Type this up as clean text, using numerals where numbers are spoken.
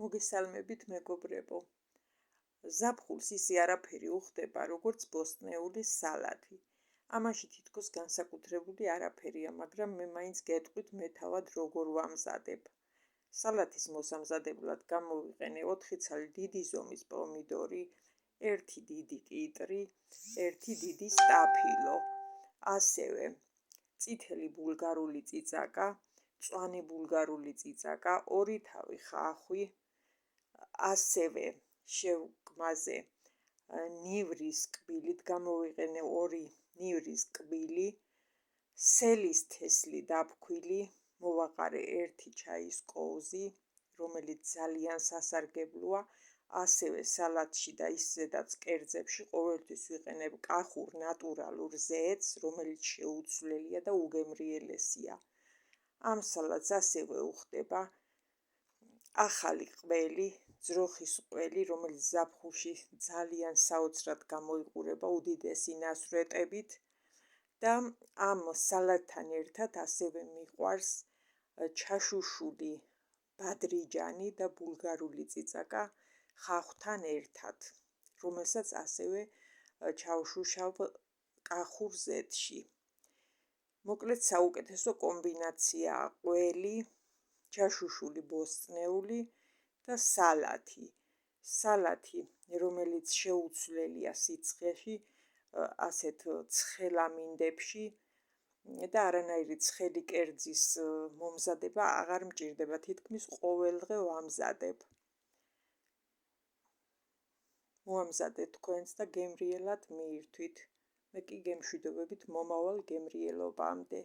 მოგესალმებით მეგობრებო. ზაფხულს ისე არაფერი უხდება, როგორც ბოსტნეული სალათი. ამაში თითქოს განსაკუთრებული არაფერია, მაგრამ მე მაინც გეტყვით მე თავად როგორ ვამზადებ. სალათის მოსამზადებლად გამოვიყენე 4 ცალი დიდი ზომის პომიდორი, 1 დიდი კიტრი, 1 დიდი სტაფილო, ასევე წითელი ბულგარული წიწაკა, მწვანე ბულგარული წიწაკა, 2 თავი ხახვი, ასევე შევკმაზე ნივრის კბილით გამოვიყენე 2 ნივრის კბილი, სელის თესლი დაფქვილი, მოვაყარე 1 ჩაის კოვზი, რომელიც ძალიან სასარგებლოა, ასევე სალათში და ისედაც კერძებში ყოველთვის ვიყენებ კახურ ნატურალურ ზეთს, რომელიც შეუცვლელია და უგემრიელესია. ამ სალათს ასევე უხდება ახალი ყველი, ძროხის ყველი, რომელიც ზაფხულში ძალიან საოცრად გამოიყურება უდიდესი ნასვრეტებით და ამ სალათთან ერთად ასევე მიყვარს ჩაშუშული ბადრიჯანი და ბულგარული წიწაკა ხახვთან ერთად, რომელსაც ასევე ჩავშუშავ კახურ ზეთში. მოკლედ საუკეთესო კომბინაციაა ყველი, ჩაშუშული ბოსტნეული და სალათი. სალათი, რომელიც შეუცვლელია სიცხეში, ასეთ ცხელ ამინდებში და არანაირი ცხელი კერძის მომზადება აღარ მჭირდება, თითქმის ყოველდღე ვამზადებ. მოამზადეთ თქვენც და გემრიელად მიირთვით. მე კი გემშვიდობებით მომავალ გემრიელობამდე.